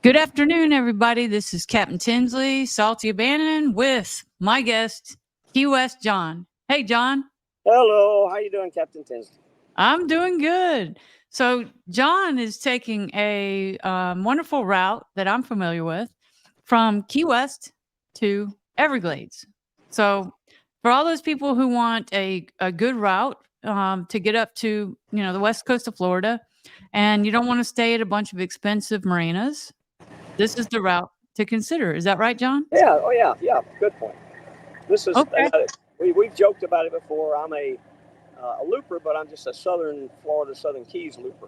Good afternoon, everybody. This is Cap'n Tinsley, saltyabandon, with my guest, Key West John. Hey, John. Hello, how you doing, Captain Tinsley? I'm doing good. So, John is taking a wonderful route that I'm familiar with from Key West to Everglades. So, for all those people who want a good route to get up to, the west coast of Florida, and you don't want to stay at a bunch of expensive marinas, this is the route to consider. Is that right, John? Yeah, oh yeah. Good point. This is Okay. we've joked about it before. I'm a looper, but I'm just a Southern Florida, Southern Keys looper.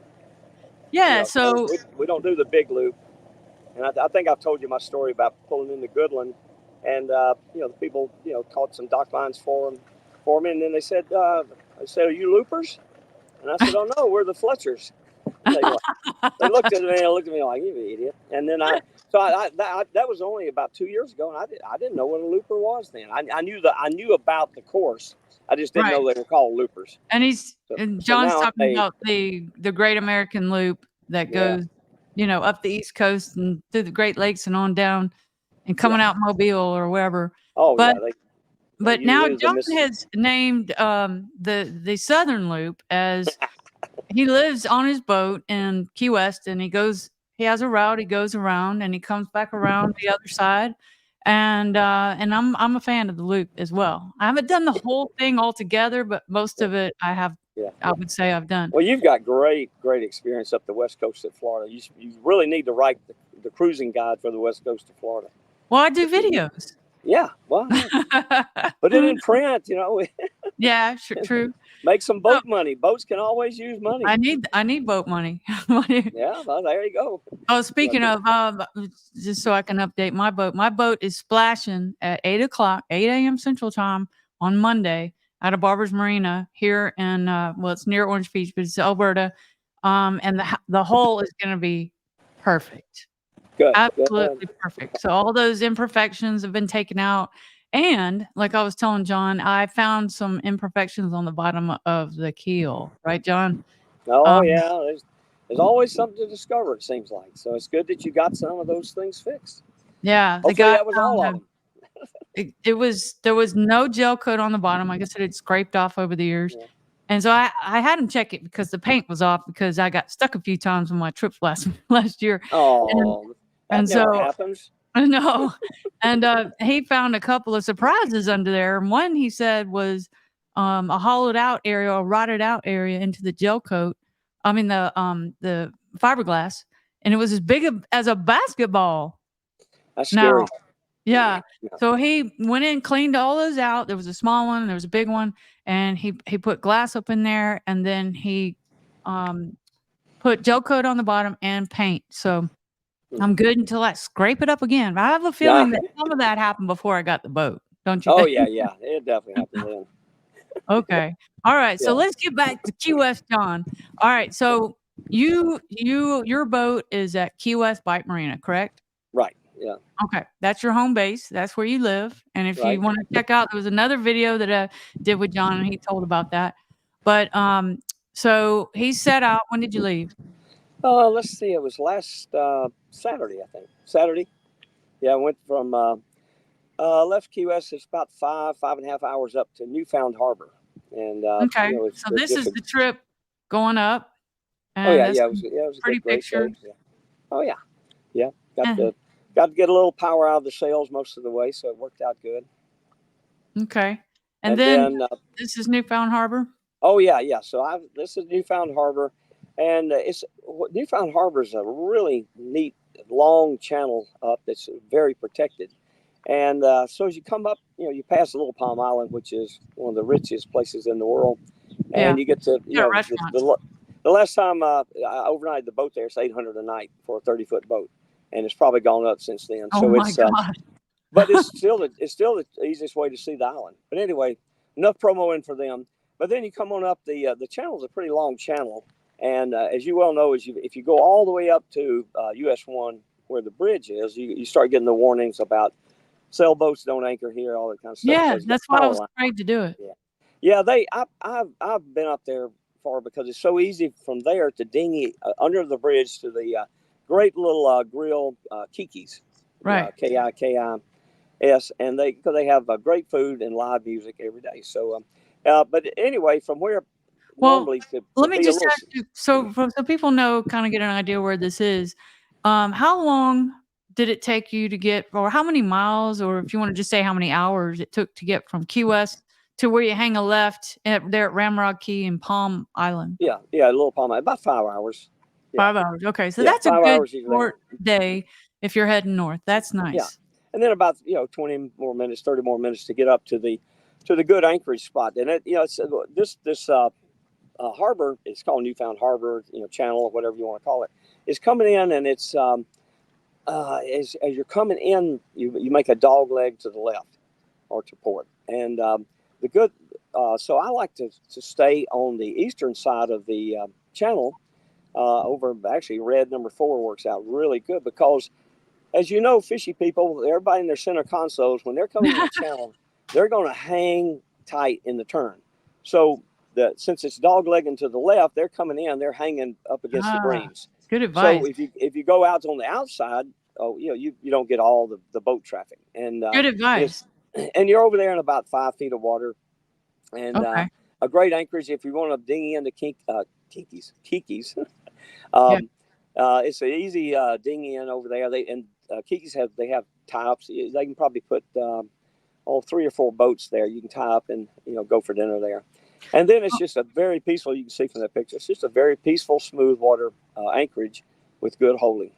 Yeah. So So, we don't do the big loop. And I think I've told you my story about pulling into Goodland, and the people caught some dock lines for me, and then "Are you loopers?" And I said, "Oh no, we're the Fletchers." They looked at me like, "You idiot!" And then that was only about 2 years ago, and I didn't know what a looper was then. I knew about the course. I just didn't right. know they were called loopers. And So John's now talking about the Great American Loop that yeah, goes, up the East Coast and through the Great Lakes and on down and yeah. coming out Mobile or wherever. Oh But yeah, they but now use the John Mississippi. has named the Southern Loop, as he lives on his boat in Key West, and he has a route, he goes around and he comes back around the other side. And I'm a fan of the loop as well. I haven't done the whole thing all together, but most Yeah, of it yeah. I would say I've done. Well, you've got great experience up the west coast of Florida. You really need to write the cruising guide for the west coast of Florida. Well, I do videos. Yeah, well, yeah. Put it in print. Yeah, true. Make some So boat money. Boats can always use money. I need boat money. Yeah, well, there you go. Oh, You know, speaking of, just so I can update my boat is splashing at 8 o'clock, 8 a.m. Central Time on Monday out of Barber's Marina here in, well, it's near Orange Beach, but it's Alberta. And the hole is going to be perfect. good. Absolutely perfect. So all those imperfections have been taken out. And like I was telling John, I found some imperfections on the bottom of the keel, right, John? Oh Um, yeah, there's always something to discover. It seems like so. It's good that you got some of those things fixed. yeah, the Hopefully guy that was all of found them. there was no gel coat on the bottom. Like I said, it scraped off over the years. Yeah. And so I had him check it because the paint was off, because I got stuck a few times on my trips last year. And Oh, that and never so happens. no. And he found a couple of surprises under there. And one, he said, was a hollowed out area, or rotted out area into the gel coat. I mean the fiberglass, and it was as big as a basketball. That's scary. Now, yeah. Yeah. So he went in, cleaned all those out. There was a small one, there was a big one, and he put glass up in there, and then he um put gel coat on the bottom and paint. So I'm good until I scrape it up again. I have a Yeah. feeling that some of that happened before I got the boat. Don't you Oh think? yeah, yeah. It definitely happened then. Okay. All right. So Yeah. let's get back to Key West, John. All right. So your boat is at Key West Bike Marina, correct? Right. Yeah. Okay. That's your home base. That's where you live. And if you Right. want to check out, there was another video that I did with John, and he told about that. But so he set out. When did you leave? Let's see. It was last Saturday, I think. Saturday. Yeah, I went from left Key West. It's about 5.5 hours up to Newfound Harbor, and Okay. So it's this just is a. the trip going up, Oh and yeah, that's it was a pretty great day. pictures. Yeah. Oh yeah, yeah. Got Eh, to got to get a little power out of the sails most of the way, so it worked out good. okay. And And then then this is Newfound Harbor? oh yeah. So this is Newfound Harbor, and Newfound Harbor is a really neat long channel up that's very protected. And so as you come up, you pass a little Palm Island, which is one of the richest places in the world, Yeah. and you get to Yeah, restaurants. the last time I overnighted the boat there, it's 800 a night for a 30-foot boat, and it's probably gone up since then. Oh So my it's god. but it's still the easiest way to see the island. But anyway, enough promo in for them. But then you come on up the channel's a pretty long channel, and as you well know, if you go all the way up to US 1 where the bridge is, you start getting the warnings about sailboats don't anchor here, all that kind of stuff Yeah, because you got that's why I power was line. afraid to do it. Yeah, yeah. I've been up there far because it's so easy from there to dinghy under the bridge to the great little grill, Kiki's, Right. KIKIS, and because they have great food and live music every day. So, but anyway, from where Well, normally to let me be a just little, ask you, so people know, kind of get an idea where this is. How long did it take you to get, or how many miles, or if you want to just say how many hours it took to get from Key West to where you hang a left there at Ramrod Key and Palm Island? yeah, a little palm, about 5 hours. Yeah, 5 hours. Okay, so yeah, that's a five good hours you're there. short day if you're heading north. That's Yeah, nice. and then about 20 more minutes, 30 more minutes to get up to the good anchorage spot. And it's this harbor. It's called Newfound Harbor, channel or whatever you want to call it. Is coming in, and it's as you're coming in, you make a dog leg to the left or to port, and the good. So I like to stay on the eastern side of the channel. Over actually, red number 4 works out really good because, as you know, fishy people, everybody in their center consoles, when they're coming in the channel, they're going to hang tight in the turn. So since it's dog legging to the left, they're coming in, they're hanging up against the Ah, greens. good So advice. if you go out on the outside, you don't get all the boat traffic, and Good it's advice. and you're over there in about 5 feet of water, and Okay. a great anchorage if you want to dinghy into Kiki's. Yeah. um, it's an easy dinghy in over there. Kiki's have tie-ups. They can probably put 3 or 4 boats there. You can tie up and go for dinner there. And then it's just a very peaceful. You can see from that picture. It's just a very peaceful, smooth water anchorage with good holding.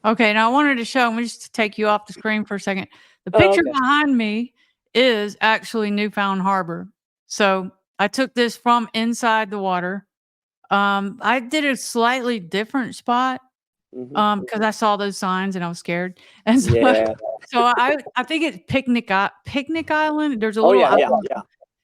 Okay, now I wanted to show, let me just take you off the screen for a second. The Oh, picture okay. behind me is actually Newfound Harbor. So I took this from inside the water. I did a slightly different spot Hmm. because I saw those signs and I was scared. And so, Yeah. so I think it's Picnic Island. There's a Oh, little yeah. island, Yeah.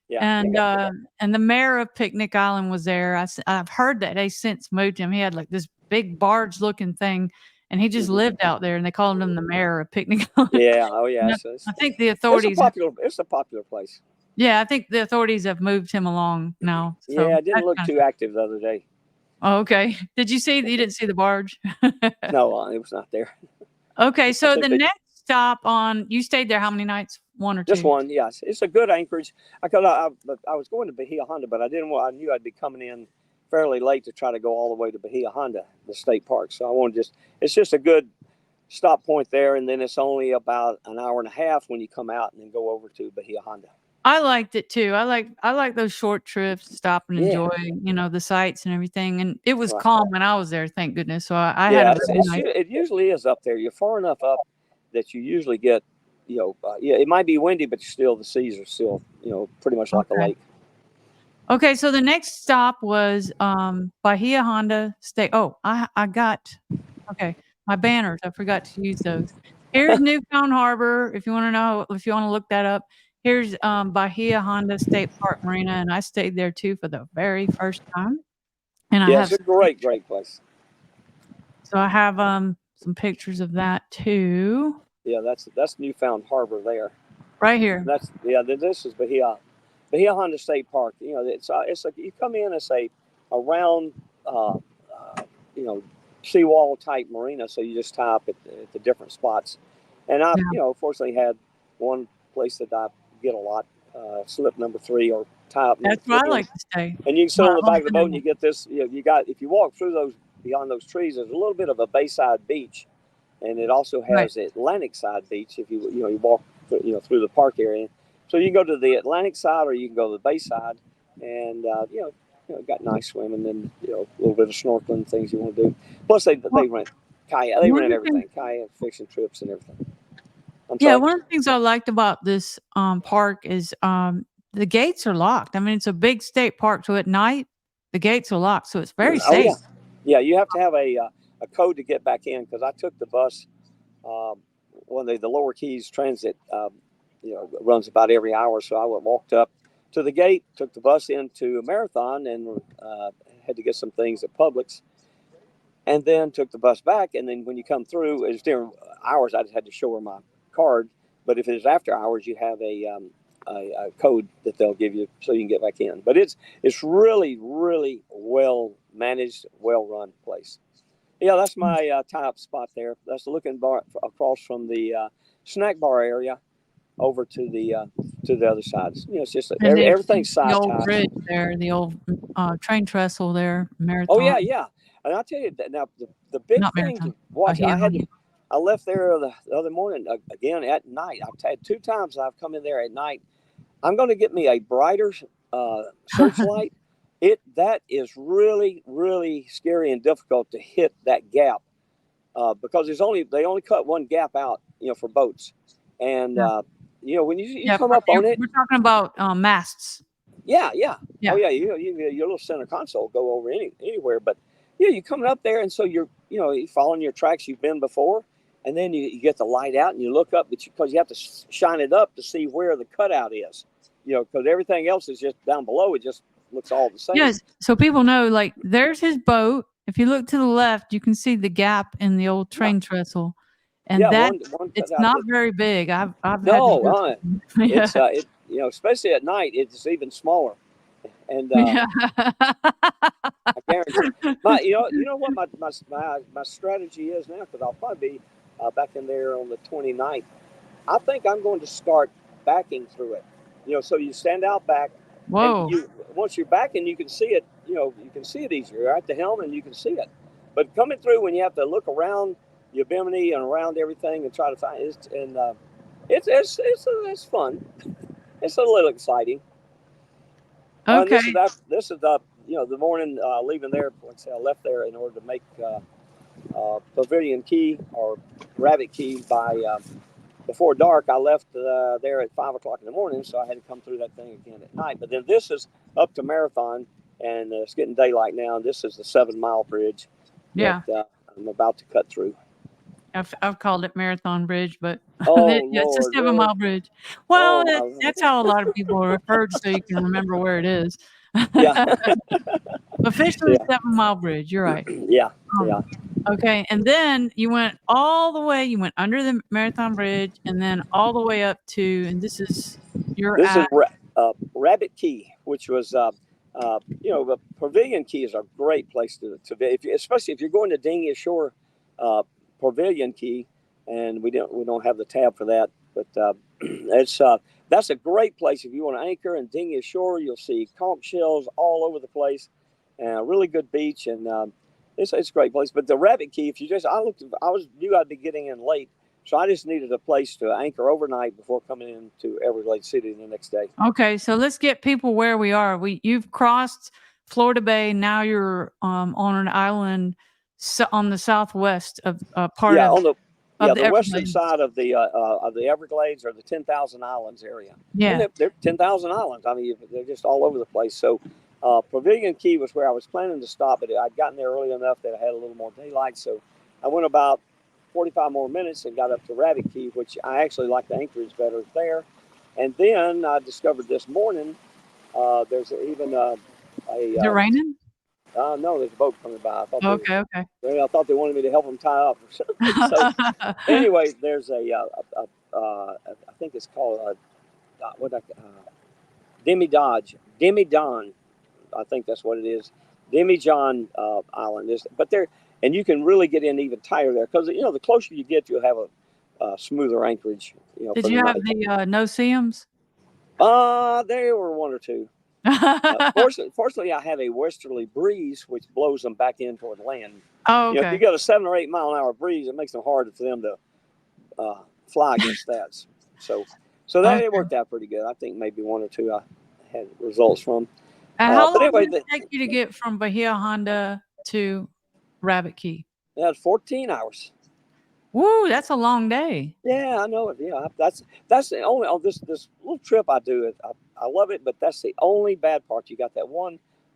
You and got. the mayor of Picnic Island was there. I've heard that they since moved him. He had like this big barge looking thing, and he just Mhm. lived out there, and they called him the mayor of Picnic Island. Yeah. Oh, yeah. And So I think the it's a authorities, popular. It's a popular place. yeah, I think the authorities have moved him along now. So Yeah. It didn't that's look kind of too active the other day. oh, okay. Did you see? You didn't see the barge? No, it was not there. Okay, I so think the they next stop on you stayed there how many nights? 1 or just 2? one. Yes, it's a good anchorage. I was going to Bahia Honda, but I didn't want. I knew I'd be coming in fairly late to try to go all the way to Bahia Honda, the state park. So I wanted it's just a good stop point there, and then it's only about an hour and a half when you come out and then go over to Bahia Honda. I liked it too. I like those short trips, stop and Yeah, enjoy, the sights and everything, and it was right. calm when I was there, thank goodness. So I had Yeah, a very nice. it usually is up there. You're far enough up that you usually get, yeah, it might be windy, but still the seas are still, pretty much like a Okay. lake. Okay, so the next stop was, Bahia Honda State. Oh, I got okay, my banners, I forgot to use those. Here's Newfound Harbor, if you wanna look that up. Here's, Bahia Honda State Park Marina, and I stayed there too for the very first time, and I Yeah, have it's a some great, pictures. great place. So I have, some pictures of that too, Yeah, that's Newfound Harbor there. right here. This is Bahia Honda State Park. It's like you come in as a round, you know, seawall type marina. So you just tie up at the different spots. And I, Yeah, fortunately had one place that I get a lot, slip number 3 or tie up number that's where 3, I like to stay. and you can sit Well, on the I've only back of the been boat there and you once. get this. You got if you walk through those beyond those trees, there's a little bit of a bayside beach, and it also Right. has the Atlantic side beach. If you walk through the park area, so you can go to the Atlantic side or you can go to the bayside, and got nice swimming and a little bit of snorkeling things you want to do. Plus Well, they rent kayak, they one of rent the things everything, kayak fishing trips and everything. I'm yeah, sorry. one of the things I liked about this, park is, the gates are locked. I mean, it's a big state park, so at night, the gates are locked, so it's very Oh, yeah, safe. yeah. You have to have a code to get back in because I took the bus. Um, one of the lower keys transit, runs about every hour. So I walked up to the gate, took the bus into a marathon, and had to get some things at Publix, and then took the bus back. And then when you come through, it's during hours. I just had to show her my card. But if it's after hours, you have a code that they'll give you so you can get back in. But it's really really well managed, well run place. Yeah, that's my tie-up spot there. That's looking bar across from the snack bar area over to the other side. You know, it's just And everything's the side old tie. bridge there, the old, train trestle there, Oh Marathon, yeah, yeah. And I'll tell you that now the big not thing Marathon, to watch. Bahia Honda. I left there the other morning again at night. I've had two times I've come in there at night. I'm going to get me a brighter searchlight. That is really scary and difficult to hit that gap because they only cut one gap out, you know, for boats, and Yeah, you know when you yeah, come up on it, we're talking about, masts. yeah, yeah, oh Yeah. yeah, your little center console go over anywhere, but yeah, you're coming up there, and so you're following your tracks you've been before, and then you get the light out and you look up, but because you have to shine it up to see where the cutout is, you know, because everything else is just down below. It just looks all the same. Yes, so people know, like, there's his boat. If you look to the left, you can see the gap in the old Yeah, train trestle, and yeah, that one it's cutout. not very big. I've had to No, do it. Yeah. it's you know, especially at night, it's even smaller. And Yeah. I guarantee you know what my strategy is now, because I'll probably be back in there on the 29th. I think I'm going to start backing through it. You know, so you stand out back, and Whoa. you once you're backing, you can see it. You know, you can see it easier. You're at the helm, and you can see it. But coming through when you have to look around Yosemite and around everything and try to find it, and it's fun. It's a little exciting. And Okay. this is you know, the morning leaving there. Like I say, I left there in order to make Pavilion Key or Rabbit Key by before dark. I left there at 5 o'clock in the morning, so I had to come through that thing again at night. But then this is up to Marathon, and it's getting daylight now. And this is the 7 Mile Bridge that Yeah. I'm about to cut through. I've called it Marathon Bridge, but Oh yeah, it's a Lord, really? 7 Mile Bridge. Well, Oh that's my, how a lot of people are referred, so you can remember where it is. yeah, Officially yeah, 7 Mile Bridge, you're right. yeah, Um, yeah. okay, and then you went all the way, you went under the Marathon Bridge and then all the way up to, and this is you're This is at Rabbit Key, which was, you know, the Pavilion Key is a great place to be, especially if you're going to Dinghy Ashore Pavilion Key, and we don't have the tab for that, but it's that's a great place if you want to anchor and Dinghy Ashore. You'll see conch shells all over the place, and a really good beach, and it's a great place. But the Rabbit Key, if you just knew I'd be getting in late. So I just needed a place to anchor overnight before coming into Everglades City the next day. okay, so let's get people where we are. You've crossed Florida Bay, now you're on an island on the southwest of part Yeah, on of the the western Everglades. side of the Everglades or the 10,000 Islands area, and Yeah. they're 10,000 islands. I mean, they're just all over the place. So Pavilion Key was where I was planning to stop, but I'd gotten there early enough that I had a little more daylight. So I went about 45 more minutes and got up to Rabbit Key, which I actually like the anchorage better there. And then I discovered this morning there's even Is it raining? no, there's a boat coming by. Okay, okay. I thought they wanted me to help them tie up or something. So anyway, there's I think it's called Demi Don. I think that's what it is. Demi John Island is, but there, and you can really get in even tighter there because you know the closer you get, you'll have a smoother anchorage. You know, Did for the you have night. the no-see-ums? There were one or two. Fortunately, I have a westerly breeze which blows them back in toward land. Oh, You know, if you okay. got a 7 or 8 mile an hour breeze, it makes them hard for them to fly against that. So, so that it Okay. worked out pretty good. I think maybe one or two I had results from. And how But long anyway, did it take you to get from Bahia Honda to Rabbit Key? they had 14 hours. Woo, that's a long day. Yeah, I know it. Yeah, that's the only on this little trip I do. I love it, but that's the only bad part. You got that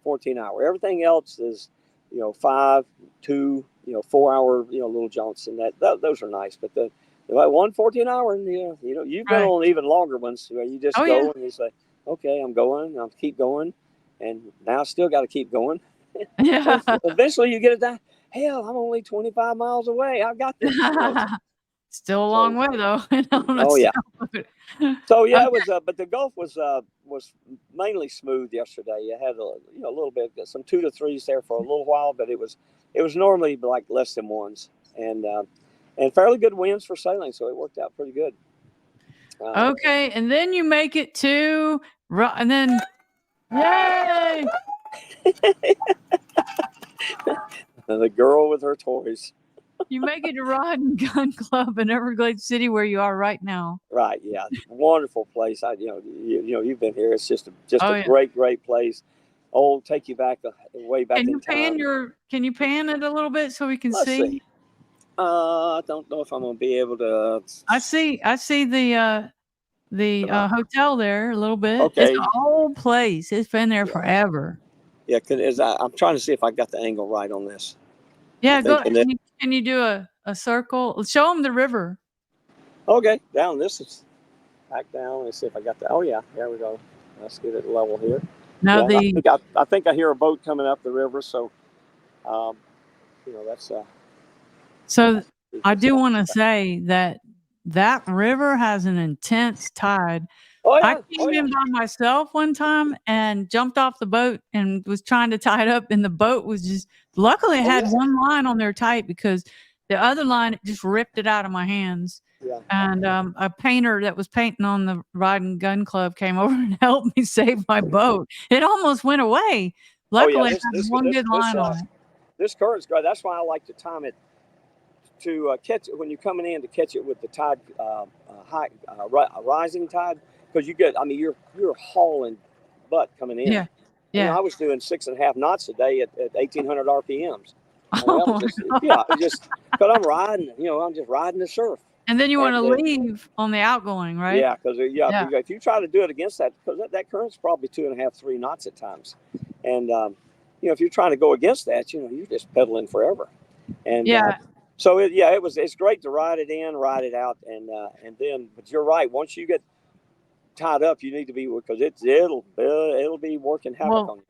14 hour. Everything else is, you know, 5, 2, 4 hour, little jaunts, and those are nice. But the 1 14 hour, you've been Right. on even longer ones where you just Oh, yeah. go and you say, okay, I'm going, I'll keep going, and now I still got to keep going. Yeah. And eventually you get it down. Hell, I'm only 25 miles away. I've got this. Still a long So way, though, on a oh yeah. sailboat. So yeah, it Okay. was. But the Gulf was mainly smooth yesterday. You had a little bit some 2 to 3s there for a little while, but it was it was normally like less than ones, and fairly good winds for sailing, so it worked out pretty good. Okay, and then you make it to, and then, yay! The girl with her toys. You make it to Rod and Gun Club in Everglades City, where you are right now. Right, yeah, wonderful place. You've been here. It's just Oh a yeah. great place. Oh, take you back way back Can in you pan time. Can you pan it a little bit so we can Let's see? see. I don't know if I'm gonna be able to. I see the hotel there a little bit. It's Okay, an old place. It's been there yeah, forever. yeah. I'm trying to see if I got the angle right on this. I Yeah, think, go. and then Can you do a circle? Show them the river. okay, down. This is back down. Let's see if I got the. Oh yeah, there we go. Let's get it level here. Now Yeah, and the I think I hear a boat coming up the river. So, um, that's so I that's do not want too to bad. say that that river has an intense tide. Oh I yeah, oh came yeah. in by myself one time and jumped off the boat and was trying to tie it up, and the boat was just, luckily, it Oh had yeah, one line on there tight because the other line just ripped it out of my hands. yeah. And a painter that was painting on the Ride and Gun Club came over and helped me save my boat. It almost went away. Oh yeah. Luckily, it had one good line on it. This current's great. That's why I like to time it to catch it when you're coming in, to catch it with the tide rising tide, because you get. I mean, you're hauling butt coming in. Yeah, yeah. I was doing 6.5 knots a day at 1,800 RPMs. I mean, that was Oh my just god. it was just because I'm riding. I'm just riding the surf. And then you want And to then leave on the outgoing, right? yeah, because Yeah. if you try to do it against that, because that current's probably 2.5, 3 knots at times, and if you're trying to go against that, you're just pedaling forever. And Yeah. so it's great to ride it in, ride it out, and then. But you're right. Once you get tied up, you need to be, because it'll be working havoc Well, on you.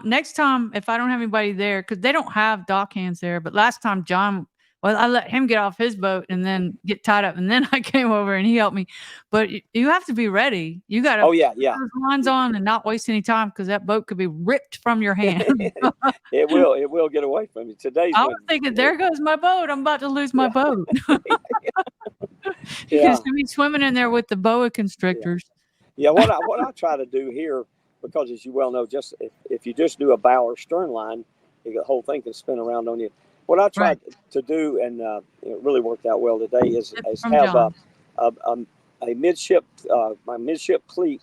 next time, if I don't have anybody there, because they don't have dock hands there, but last time John, well, I let him get off his boat and then get tied up, and then I came over and he helped me. But you have to be ready. You got to Oh yeah, put yeah. those lines on and not waste any time, because that boat could be ripped from your hand. It will get away from you. Today's I was wind. thinking, there goes my boat. I'm about to lose my Yeah, boat. You yeah, could be swimming in there with the boa yeah. constrictors. Yeah, what I try to do here, because as you well know, just if you just do a bow or stern line, the whole thing can spin around on you. What I Right. tried to do, and it really worked out well today, It's is from have John. a midship my midship cleat,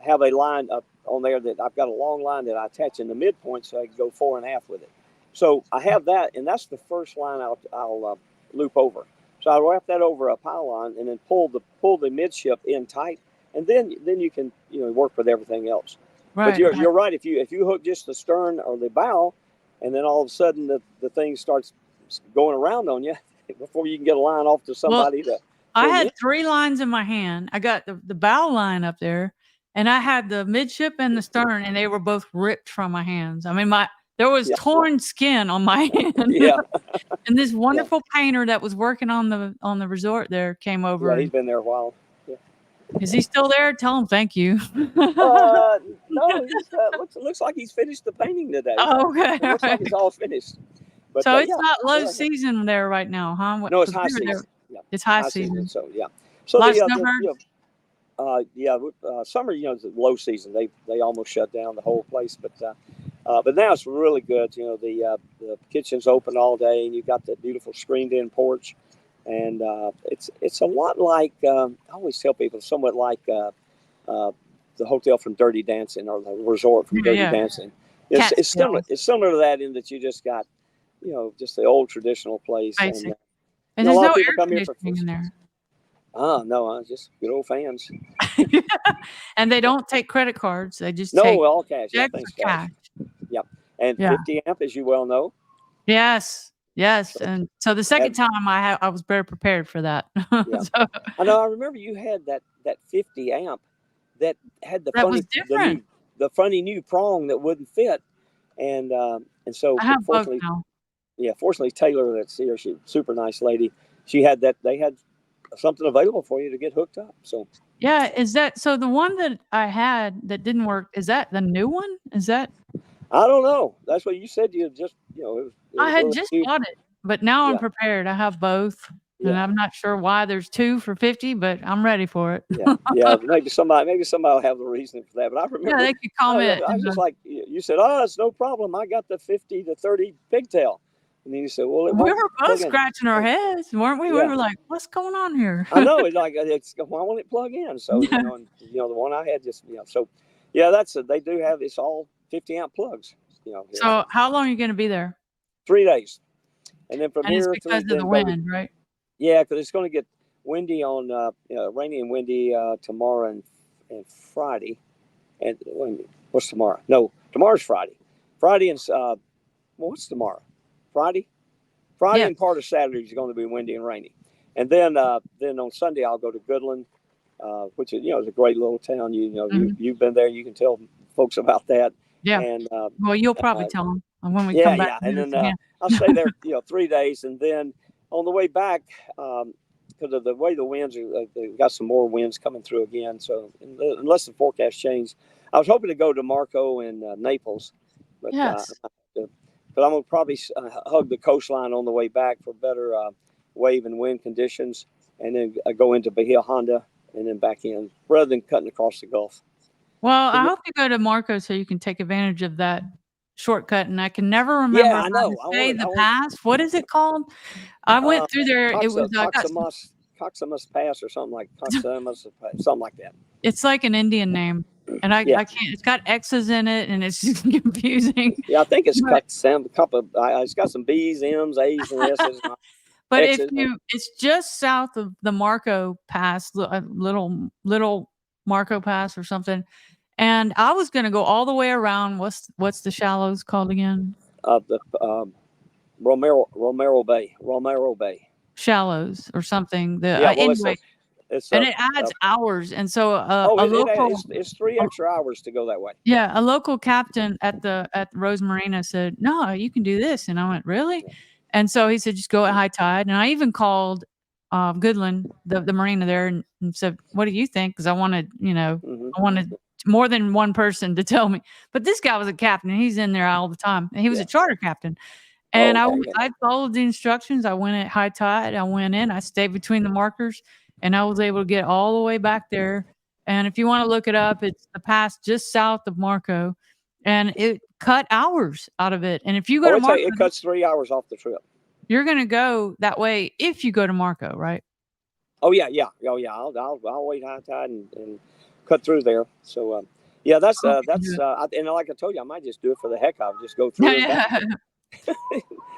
have a line up on there that I've got a long line that I attach in the midpoint so I can go 4.5 with it. So I have that, and that's the first line I'll loop over. So I wrap that over a pylon and then pull the midship in tight, and then you can work with everything else. But Right. you're right. If you hook just the stern or the bow, and then all of a sudden the thing starts going around on you before you can get a line off to Well, somebody to I pull you had in. 3 lines in my hand. I got the bow line up there, and I had the midship and the stern, and they were both ripped from my hands. I mean, there was Yeah, torn skin on my hand. yeah, And this yeah, wonderful painter that was working on the resort there came over, yeah. He's and been there a while. Yeah. is he still there? Tell him thank you. No, he's looks like he's finished the painting today. Oh, okay, It looks like alright. it's all finished. But So it's yeah, not low yeah, yeah. season there right now, huh? What? No, it's Because high we were there. season. Yeah, It's high high season. season. So yeah. So A lot of the snowbirds? yeah, summer, is the low season. They almost shut down the whole place, but now it's really good. The kitchen's open all day, and you've got that beautiful screened-in porch, and it's a lot like, I always tell people, somewhat like uh, the hotel from Dirty Dancing, or the resort from Yeah, Dirty yeah. Dancing. It's similar. Catskills. It's similar to that, in that you just got just the old traditional place, and Basic. And a there's lot no of people air come here for conditioning in fishing. there. No, just good old fans. And they don't take credit cards, they just No, take all cash. Yeah, checks or thanks, cash. cash. Yeah, and Yeah. 50 amp, as you well know. Yes, yes, So, and so the second and time I was better prepared for that. yeah, So I know. I remember you had that 50 amp that had that was different. the funny new prong that wouldn't fit, and so, I but have both fortunately, now. yeah, fortunately Taylor, that's here, she's a super nice lady. She had that. They had something available for you to get hooked up. So Yeah, is that so the one that I had that didn't work, is that the new one? Is that I don't know. That's what you said. You just I had Will just you? bought it, but now I'm Yeah, prepared. I have both, and yeah, I'm not sure why there's 2 for 50, but I'm ready for it. yeah, yeah. Maybe somebody will have the reason for that. But I Yeah, remember, they could comment I in was just the like you said. Oh, it's no problem. I got the 50 to 30 pigtail, and then you said, well, it we won't were both plug in. scratching our heads, weren't we? We Yeah, were like, "What's going on here?" I know. It's like why won't it plug in? So and the one I had just so yeah, they do have it's all 50 amp plugs. Here. So So, how long are you gonna be there? 3 days, and then from And it's here because of the then go to wind, right? yeah, because it's going to get windy on rainy and windy tomorrow and Friday. And wait a minute, what's tomorrow? No, tomorrow's Friday. Friday and what's tomorrow? Friday. Friday Yeah. and part of Saturday is going to be windy and rainy, and then on Sunday I'll go to Goodland, which is a great little town. Mhm. You've been there. You can tell folks about that, Yeah. and Well, you'll probably uh, tell them when we yeah, come back yeah, to and do this then again. I'll stay there 3 days, and then on the way back. Because of the way the winds are, they've got some more winds coming through again. So unless the forecast changes, I was hoping to go to Marco and Naples, but Yes. I'm gonna probably hug the coastline on the way back for better wave and wind conditions, and then go into Bahia Honda and then back in rather than cutting across the Gulf. Well, I Yeah, hope you go to Marco so you can take advantage of that shortcut, and I can never remember yeah, how I to know. I say want to. the I want pass. What is it called? I went through there, it was, I got some Coxamus Pass or something like Coxamus, something like that. it's like an Indian name, and Yeah, I can't it's got X's in it, and it's just confusing, yeah. I think it's but cut some couple. It's got some B's, M's, A's, and S's, and but if X's. you it's just south of the Marco Pass, little Marco Pass or something, and I was gonna go all the way around, what's the shallows called again? The Romero Bay. Shallows or something, the Yeah, well, anyway, it's and a it adds hours, and so, oh, a local it's 3 extra hours to go that way. yeah, a local captain at the Rose Marina said, "No, you can do this," and I went, "Really?" Yeah. And so he said, "Just go at high tide," and I even called, Goodland, the marina there, and said, "What do you think?" 'Cause Hmm. I wanted more than one person to tell me. But this guy was a captain, and he's in there all the time, and he was a Yeah. charter captain. Oh, And okay. Yeah. I followed the instructions. I went at high tide. I went in. I stayed between the markers, and I was able to get all the way back there. And if you want to look it up, it's the pass just south of Marco, and it cut hours out of it. And if you go Oh, to Marco, it cuts 3 hours off the trip. you're going to go that way if you go to Marco, right? Oh yeah, yeah. Oh yeah. I'll wait high tide and cut through there. So yeah, I hope you can do it. and like I told you, I might just do it for the heck of it. Just go Yeah, through and back. yeah.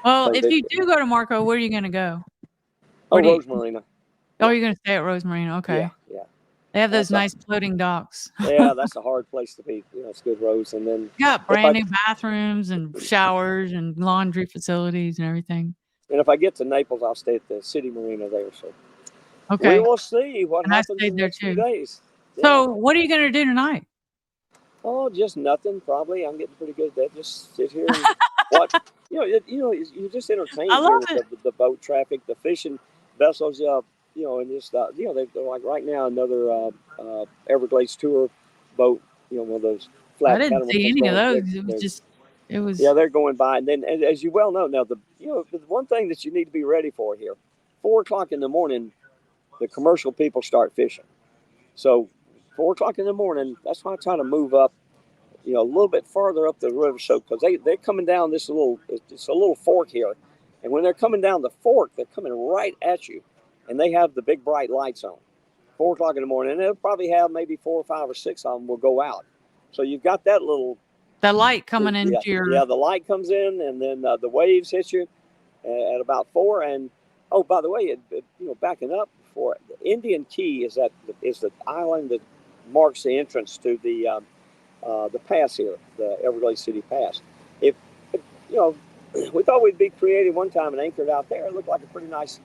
Well, Because if you do go to Marco, where are you going to go? oh, Where do you? Rose Marina. Oh, Yeah, you're going to stay at Rose Marina. yeah, Okay. yeah. They have those That's a nice floating docks. yeah, that's a hard place to be. It's good roads, and then Got if brand new bathrooms and showers and laundry facilities and everything. I get to Naples, I'll stay at the city marina there. So we Okay, will see what and I happens stayed in the there next few too. days. Yeah. So, what are you gonna do tonight? Oh, just nothing. Probably I'm getting pretty good at that. Just sit here and watch. You're just I entertained here love with it. the boat traffic, the fishing vessels. And just they're like right now another Everglades tour boat. One of those I flat didn't see catamarans any of going. those. It was just it Yeah, was they're going by, and then as you well know now, the one thing that you need to be ready for here, 4 o'clock in the morning, the commercial people start fishing. So 4 o'clock in the morning, that's why I try to move up, a little bit farther up the river, so because they're coming down it's a little fork here, and when they're coming down the fork, they're coming right at you, and they have the big bright lights on. 4 o'clock in the morning, and they'll probably have maybe 4 or 5 or 6 of them will go out. So you've got that little the light coming yeah, into your yeah. The light comes in, and then the waves hit you at about 4. And oh, by the way, backing up for the Indian Key is the island that marks the entrance to the pass here, the Everglades City Pass. If you know, we thought we'd be creative one time and anchored out there. It looked like a pretty nice,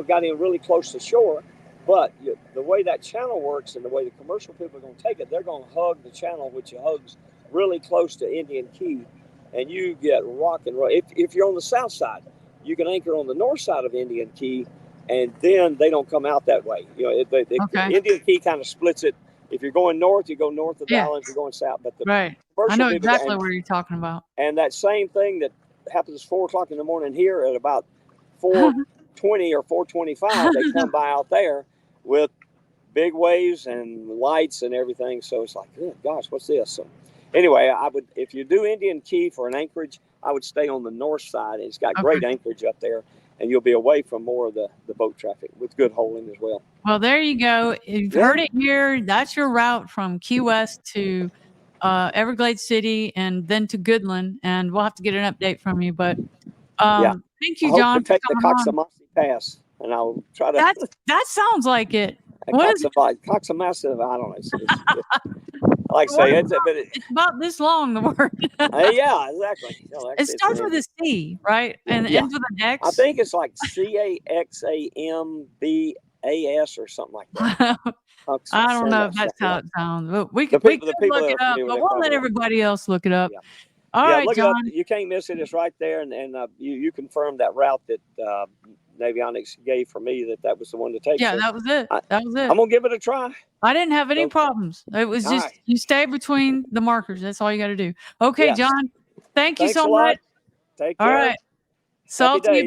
got in really close to shore. But the way that channel works and the way the commercial people are going to take it, they're going to hug the channel, which hugs really close to Indian Key, and you get rock and roll. If you're on the south side, you can anchor on the north side of Indian Key, and then they don't come out that way. okay. Indian Key kind of splits it. If you're going north, you go north of the Yeah, island. If you're going south, but the right. I commercial know people exactly what you're talking about. and that same thing that happens 4 o'clock in the morning here at about 4:20 or 4:25. They come by out there with big waves and lights and everything. So it's like, oh, gosh, what's this? So anyway, I would, if you do Indian Key for an anchorage, I would stay on the north side. It's got great anchorage up there, and you'll be away from more of the boat traffic with good holding as well. Well, there you go. You've heard it here. That's your route from Key West to Everglades City and then to Goodland. And we'll have to get an update from you. But thank you, I hope John, to take for the coming on. Coxamasi Pass, and I'll try to. That sounds like it. What is it? Coxamasi, I don't know. It's like I say, it's about this long, the word. Yeah, exactly. It starts with a C, right? And ends with an X. I think it's like CAXAMBAS or something like that. I don't know if that's how it sounds. But we could look it up, but we'll let everybody else look it up. Yeah. All right, John. It up. You can't miss it. It's right there, and you confirmed that route that Navionics gave for me that was the one to take. Yeah, so that was it. That was it. I'm gonna give it a try. I didn't have any problems. It was just you stay between the markers. That's all you got to do. Okay, John. Thanks you so much. Take care. All right. Salty